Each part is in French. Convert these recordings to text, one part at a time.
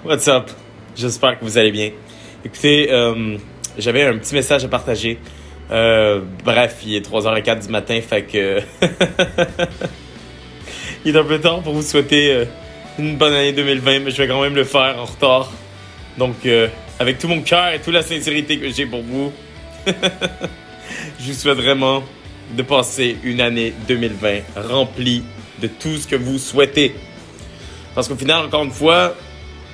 What's up? J'espère que vous allez bien. Écoutez, j'avais un petit message à partager. Bref, il est 3h04 du matin, fait que... il est un peu tard pour vous souhaiter une bonne année 2020, mais je vais quand même le faire en retard. Donc, avec tout mon cœur et toute la sincérité que j'ai pour vous, je vous souhaite vraiment de passer une année 2020 remplie de tout ce que vous souhaitez. Parce qu'au final, encore une fois,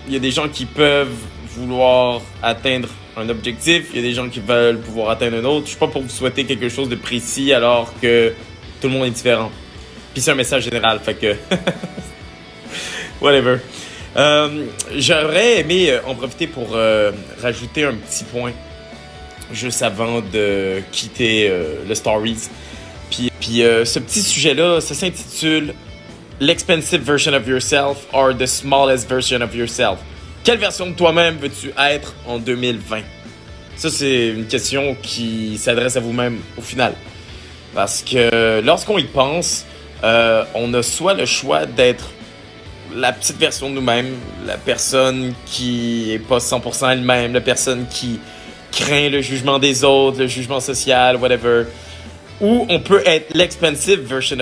il y a des gens qui peuvent vouloir atteindre un objectif, il y a des gens qui veulent pouvoir atteindre un autre. Je suis pas pour vous souhaiter quelque chose de précis alors que tout le monde est différent. Puis c'est un message général, fait que... Whatever. J'aurais aimé en profiter pour rajouter un petit point juste avant de quitter le Stories. Puis ce petit sujet-là, ça s'intitule L'expensive version of yourself or the smallest version of yourself. Quelle version de toi-même veux-tu être en 2020? Ça, c'est une question qui s'adresse à vous-même au final. Parce que lorsqu'on y pense, on a soit le choix d'être la petite version de nous-mêmes, la personne qui est pas 100% elle-même, la personne qui craint le jugement des autres, le jugement social, whatever. Ou on peut être l'expensive version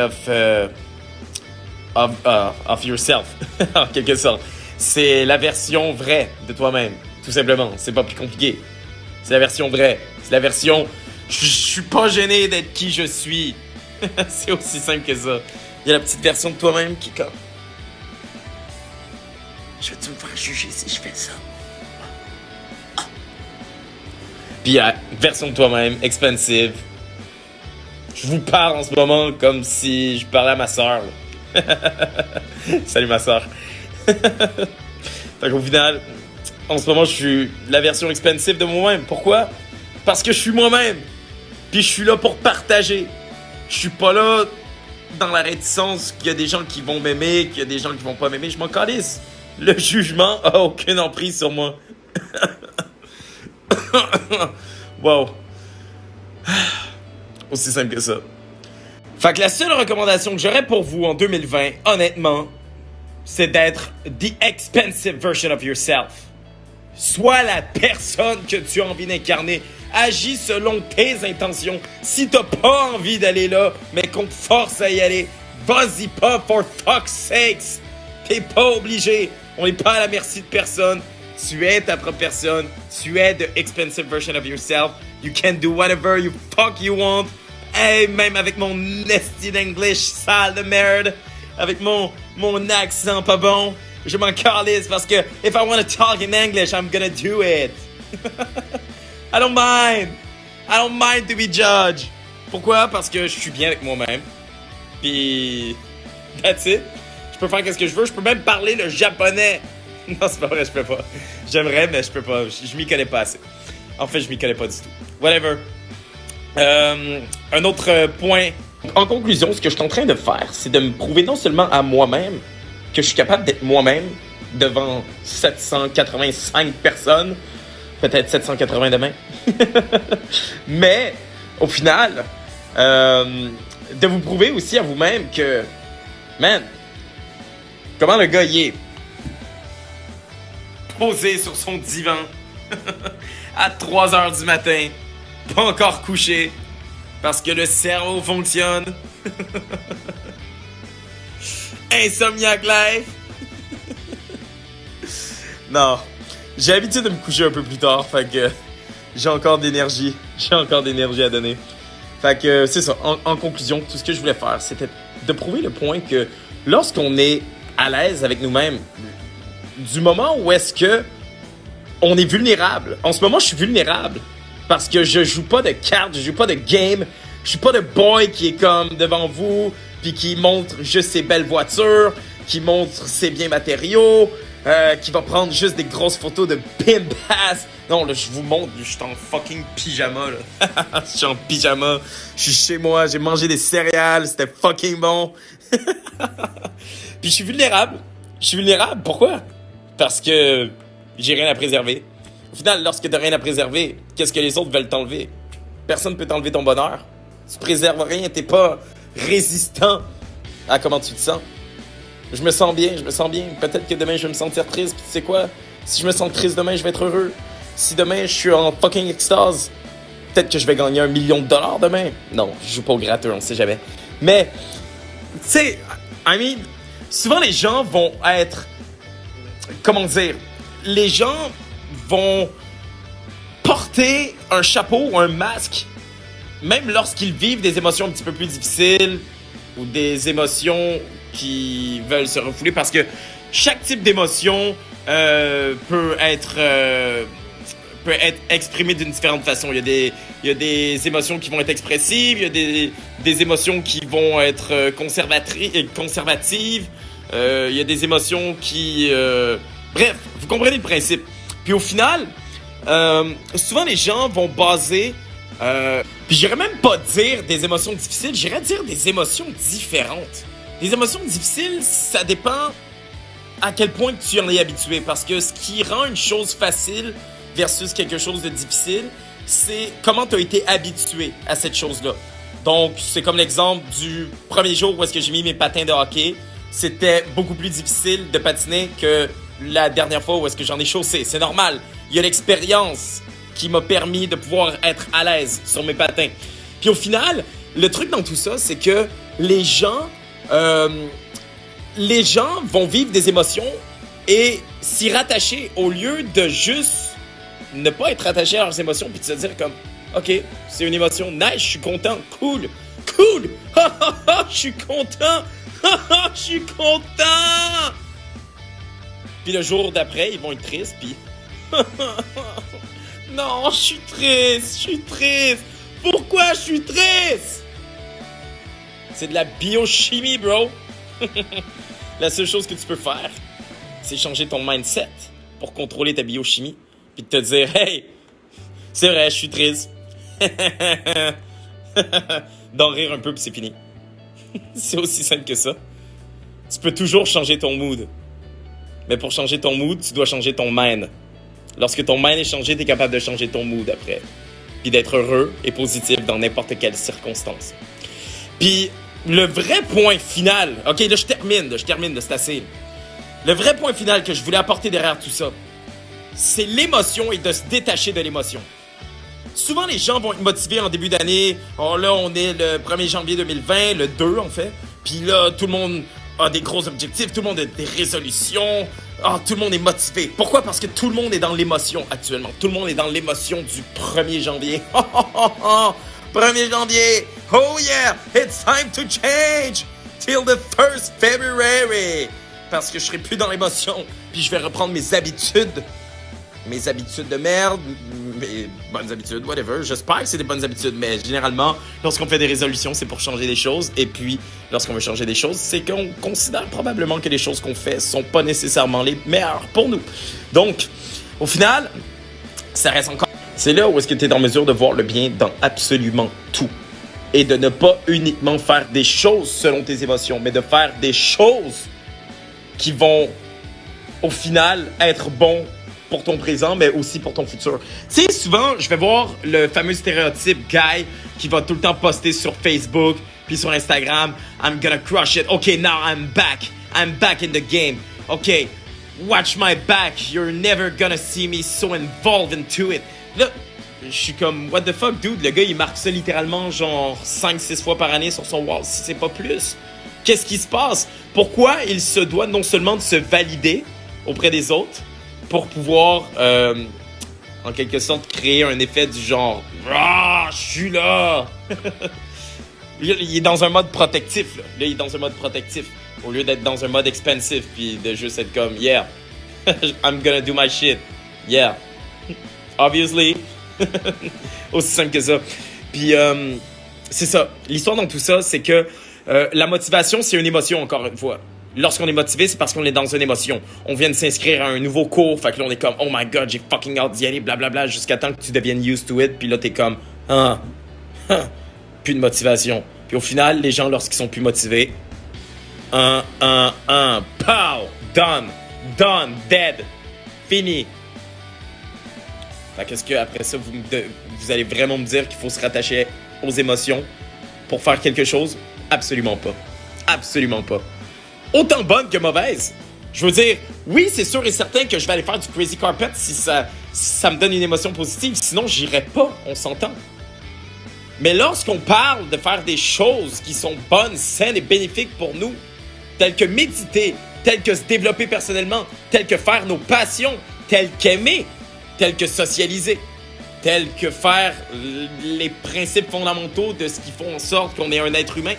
of yourself, en quelque sorte. C'est la version vraie de toi-même, tout simplement. C'est pas plus compliqué. C'est la version vraie. C'est la version je suis pas gêné d'être qui je suis. C'est aussi simple que ça. Il y a la petite version de toi-même qui est comme je vais-tu me faire juger si je fais ça? Puis il y a la version de toi-même, expensive. Je vous parle en ce moment comme si je parlais à ma sœur. Salut ma sœur. Fait qu'au final, en ce moment, je suis la version expensive de moi-même. Pourquoi? Parce que je suis moi-même. Puis je suis là pour partager. Je suis pas là dans la réticence qu'il y a des gens qui vont m'aimer, qu'il y a des gens qui vont pas m'aimer. Je m'en calisse. Le jugement a aucune emprise sur moi. Wow. Aussi simple que ça. Fait que la seule recommandation que j'aurais pour vous en 2020, honnêtement, c'est d'être the expensive version of yourself. Sois la personne que tu as envie d'incarner. Agis selon tes intentions. Si t'as pas envie d'aller là, mais qu'on te force à y aller, vas-y pas, for fuck's sakes. T'es pas obligé. On n'est pas à la merci de personne. Tu es ta propre personne. Tu es the expensive version of yourself. You can do whatever you fuck you want. Hey, même avec mon nasty d'English sale de merde, avec mon accent pas bon, je m'en calisse parce que if I want to talk in English, I'm gonna do it. I don't mind. I don't mind to be judged. Pourquoi? Parce que je suis bien avec moi-même. Puis, that's it. Je peux faire ce que je veux. Je peux même parler le japonais. Non, c'est pas vrai, je peux pas. J'aimerais, mais je peux pas. Je m'y connais pas assez. En fait, je m'y connais pas du tout. Whatever. Un autre point. En conclusion, ce que je suis en train de faire, c'est de me prouver non seulement à moi-même que je suis capable d'être moi-même devant 785 personnes, peut-être 780 demain, mais au final, de vous prouver aussi à vous-même que, man, comment le gars y est posé sur son divan à 3h du matin, pas encore couché, parce que le cerveau fonctionne. Insomniac life. Non, j'ai l'habitude de me coucher un peu plus tard, fait que j'ai encore d'énergie à donner. Fait que c'est ça, en conclusion, tout ce que je voulais faire, c'était de prouver le point que lorsqu'on est à l'aise avec nous-mêmes, du moment où est-ce que on est vulnérable, en ce moment je suis vulnérable, parce que je joue pas de cartes, je joue pas de game, je suis pas le boy qui est comme devant vous, puis qui montre juste ses belles voitures, qui montre ses biens matériaux, qui va prendre juste des grosses photos de pimp ass. Non, là, je vous montre, je suis en fucking pyjama, là. Je suis en pyjama, je suis chez moi, j'ai mangé des céréales, c'était fucking bon. Puis je suis vulnérable. Pourquoi? Parce que j'ai rien à préserver. Au final, lorsque t'as rien à préserver, qu'est-ce que les autres veulent t'enlever? Personne ne peut t'enlever ton bonheur. Tu préserves rien, t'es pas résistant à comment tu te sens. Je me sens bien, je me sens bien. Peut-être que demain, je vais me sentir triste. Puis tu sais quoi? Si je me sens triste demain, je vais être heureux. Si demain, je suis en fucking extase, peut-être que je vais gagner $1 million demain. Non, je joue pas au gratteux, on sait jamais. Mais, tu sais, souvent les gens vont être... Comment dire? Les gens vont porter un chapeau ou un masque, même lorsqu'ils vivent des émotions un petit peu plus difficiles ou des émotions qui veulent se refouler, parce que chaque type d'émotion peut être exprimé d'une différente façon. Il y a des émotions qui vont être expressives, il y a des émotions qui vont être conservatives, il y a des émotions qui... Bref, vous comprenez le principe. Puis au final, souvent les gens vont baser... puis j'irais même pas dire des émotions difficiles, j'irais dire des émotions différentes. Les émotions difficiles, ça dépend à quel point tu en es habitué. Parce que ce qui rend une chose facile versus quelque chose de difficile, c'est comment tu as été habitué à cette chose-là. Donc, c'est comme l'exemple du premier jour où est-ce que j'ai mis mes patins de hockey. C'était beaucoup plus difficile de patiner que la dernière fois où est-ce que j'en ai chaussé. C'est normal. Il y a l'expérience qui m'a permis de pouvoir être à l'aise sur mes patins. Puis au final, le truc dans tout ça, c'est que les gens vont vivre des émotions et s'y rattacher au lieu de juste ne pas être attaché à leurs émotions puis de se dire comme OK, c'est une émotion, nice, je suis content, cool, je suis content, je suis content. Puis le jour d'après, ils vont être tristes puis non, je suis triste. Pourquoi je suis triste? C'est de la biochimie, bro. La seule chose que tu peux faire, c'est changer ton mindset pour contrôler ta biochimie. Puis de te dire, hey, c'est vrai, je suis triste. D'en rire un peu, puis c'est fini. C'est aussi simple que ça. Tu peux toujours changer ton mood. Mais pour changer ton mood, tu dois changer ton mind. Lorsque ton mind est changé, tu es capable de changer ton mood après. Puis d'être heureux et positif dans n'importe quelle circonstance. Puis le vrai point final... OK, là, je termine, c'est assez. Le vrai point final que je voulais apporter derrière tout ça, c'est l'émotion et de se détacher de l'émotion. Souvent, les gens vont être motivés en début d'année. Oh là, on est le 1er janvier 2020, le 2 en fait. Puis là, tout le monde a des gros objectifs, tout le monde a des résolutions. Tout le monde est motivé. Pourquoi? Parce que tout le monde est dans l'émotion actuellement. Tout le monde est dans l'émotion du 1er janvier. 1er janvier! Oh yeah! It's time to change! Till the 1st February! Parce que je serai plus dans l'émotion. Puis je vais reprendre mes habitudes. Mes habitudes de merde. Mes bonnes habitudes, whatever. J'espère que c'est des bonnes habitudes. Mais généralement, lorsqu'on fait des résolutions, c'est pour changer des choses. Et puis, lorsqu'on veut changer des choses, c'est qu'on considère probablement que les choses qu'on fait sont pas nécessairement les meilleures pour nous. Donc, au final, ça reste encore... C'est là où est-ce que tu es en mesure de voir le bien dans absolument tout. Et de ne pas uniquement faire des choses selon tes émotions, mais de faire des choses qui vont, au final, être bons pour ton présent, mais aussi pour ton futur. Tu sais, souvent, je vais voir le fameux stéréotype guy qui va tout le temps poster sur Facebook puis sur Instagram. I'm gonna crush it. Okay, now I'm back. I'm back in the game. Okay, watch my back. You're never gonna see me so involved into it. Là, je suis comme, what the fuck, dude? Le gars, il marque ça littéralement genre 5-6 fois par année sur son wall, si c'est pas plus. Qu'est-ce qui se passe? Pourquoi il se doit non seulement de se valider auprès des autres pour pouvoir, en quelque sorte, créer un effet du genre « Ah, je suis là! » Il est dans un mode protectif, là. Là, il est dans un mode protectif, au lieu d'être dans un mode expansif, puis de juste être comme « Yeah, I'm gonna do my shit. Yeah. » Obviously. Aussi simple que ça. Puis, c'est ça. L'histoire dans tout ça, c'est que la motivation, c'est une émotion, encore une fois. Lorsqu'on est motivé, c'est parce qu'on est dans une émotion. On vient de s'inscrire à un nouveau cours, fait que là, on est comme « Oh my God, j'ai fucking hâte d'y aller, blablabla », jusqu'à temps que tu deviennes used to it, puis là, t'es comme « plus de motivation. » Puis au final, les gens, lorsqu'ils sont plus motivés, pow, done, dead, fini. Fait qu'est-ce que après ça, vous allez vraiment me dire qu'il faut se rattacher aux émotions pour faire quelque chose? Absolument pas. Absolument pas. autant bonnes que mauvaises. Je veux dire, oui, c'est sûr et certain que je vais aller faire du crazy carpet si ça me donne une émotion positive. Sinon, j'irai pas, on s'entend. Mais lorsqu'on parle de faire des choses qui sont bonnes, saines et bénéfiques pour nous, telles que méditer, telles que se développer personnellement, telles que faire nos passions, telles qu'aimer, telles que socialiser, telles que faire les principes fondamentaux de ce qui font en sorte qu'on est un être humain,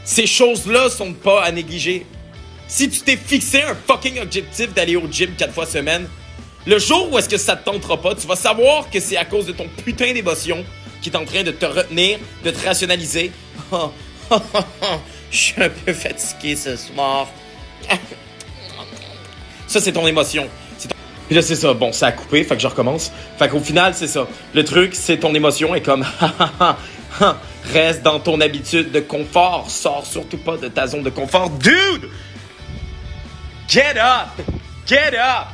ces choses-là sont pas à négliger. Si tu t'es fixé un fucking objectif d'aller au gym 4 fois semaine, le jour où est-ce que ça te tentera pas, tu vas savoir que c'est à cause de ton putain d'émotion qui est en train de te retenir, de te rationaliser. Je suis un peu fatigué ce soir. Ça, c'est ton émotion. Puis là, c'est ça. Bon, ça a coupé, fait que je recommence. Fait qu'au final, c'est ça. Le truc, c'est ton émotion est comme... Reste dans ton habitude de confort. Sors surtout pas de ta zone de confort. Dude! Get up! Get up!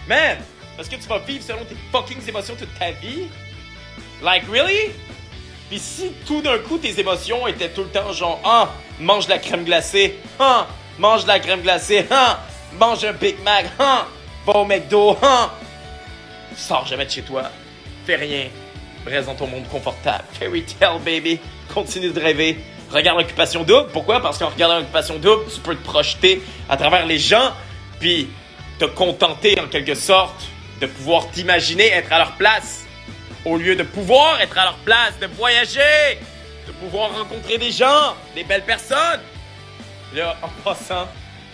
Man! Est-ce que tu vas vivre selon tes fucking émotions toute ta vie? Like, really? Puis si tout d'un coup, tes émotions étaient tout le temps genre, mange de la crème glacée, mange de la crème glacée, mange un Big Mac, va au McDo, sors jamais de chez toi, fais rien, reste dans ton monde confortable, fairy tale baby, continue de rêver, regarde l'Occupation Double. Pourquoi? Parce qu'en regardant l'Occupation Double, tu peux te projeter à travers les gens, puis te contenter en quelque sorte de pouvoir t'imaginer être à leur place. Au lieu de pouvoir être à leur place, de voyager, de pouvoir rencontrer des gens, des belles personnes. Là, en passant,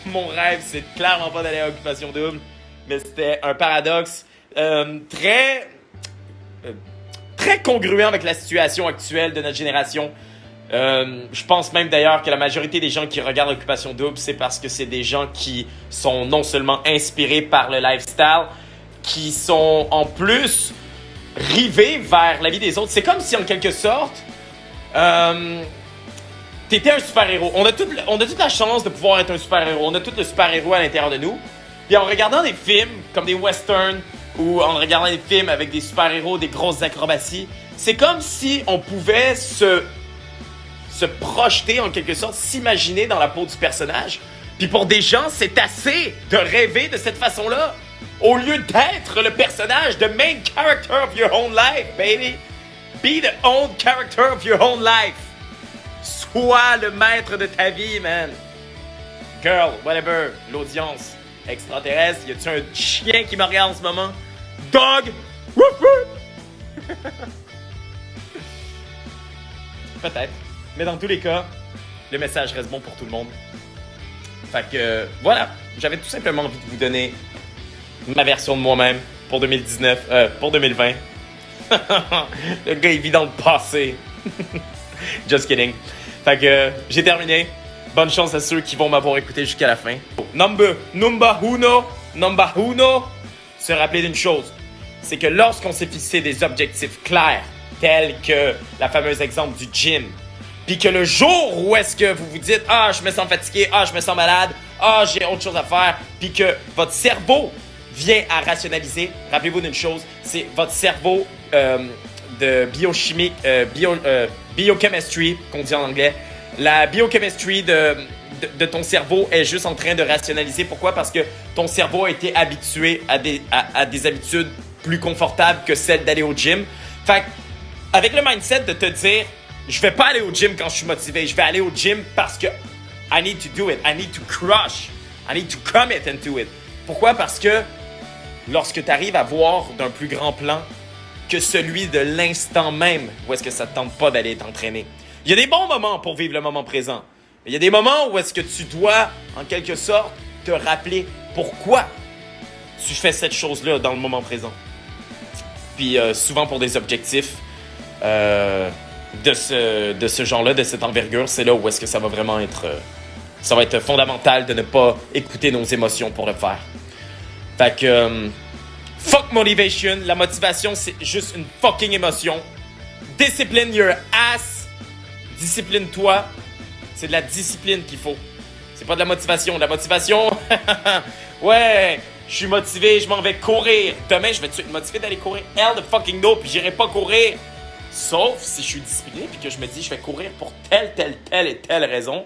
mon rêve, c'est clairement pas d'aller à Occupation Double, mais c'était un paradoxe très congruent avec la situation actuelle de notre génération. Je pense même d'ailleurs que la majorité des gens qui regardent Occupation Double, c'est parce que c'est des gens qui sont non seulement inspirés par le lifestyle, qui sont en plus rivés vers la vie des autres. C'est comme si, en quelque sorte, t'étais un super-héros. On a toute la chance de pouvoir être un super-héros. On a tout le super-héros à l'intérieur de nous. Puis en regardant des films comme des westerns ou en regardant des films avec des super-héros, des grosses acrobaties, c'est comme si on pouvait se projeter, en quelque sorte, s'imaginer dans la peau du personnage. Puis pour des gens, c'est assez de rêver de cette façon-là. Au lieu d'être le personnage, the main character of your own life, baby. Be the own character of your own life. Sois le maître de ta vie, man. Girl, whatever, l'audience extraterrestre. Y a-tu un chien qui me regarde en ce moment? Dog! Woof, woof. Peut-être. Mais dans tous les cas, le message reste bon pour tout le monde. Fait que, voilà. J'avais tout simplement envie de vous donner ma version de moi-même pour 2020. Le gars, il vit dans le passé. Just kidding. Fait que, j'ai terminé. Bonne chance à ceux qui vont m'avoir écouté jusqu'à la fin. Number uno, se rappeler d'une chose. C'est que lorsqu'on s'est fixé des objectifs clairs, tels que la fameuse exemple du gym, puis que le jour où est-ce que vous vous dites « Ah, je me sens fatigué, je me sens malade, j'ai autre chose à faire », puis que votre cerveau vient à rationaliser, rappelez-vous d'une chose, c'est votre cerveau de biochimie, biochemistry, qu'on dit en anglais. La biochemistry de ton cerveau est juste en train de rationaliser. Pourquoi? Parce que ton cerveau a été habitué à des habitudes plus confortables que celles d'aller au gym. Fait avec le mindset de te dire « Je vais pas aller au gym quand je suis motivé, je vais aller au gym parce que I need to do it, I need to crush, I need to commit into it ». Pourquoi? Parce que lorsque tu arrives à voir d'un plus grand plan que celui de l'instant même où est-ce que ça ne te tente pas d'aller t'entraîner. Il y a des bons moments pour vivre le moment présent. Il y a des moments où est-ce que tu dois, en quelque sorte, te rappeler pourquoi tu fais cette chose-là dans le moment présent. Puis souvent pour des objectifs de ce genre-là, de cette envergure, c'est là où est-ce que ça va vraiment être... ça va être fondamental de ne pas écouter nos émotions pour le faire. Fait que... fuck motivation. La motivation, c'est juste une fucking émotion. Discipline your ass. Discipline-toi. C'est de la discipline qu'il faut. C'est pas de la motivation. La motivation, ouais, je suis motivé, je m'en vais courir. Demain, je vais te motiver d'aller courir. Hell the fucking no, puis j'irai pas courir. Sauf si je suis discipliné puis que je me dis je vais courir pour telle et telle raison.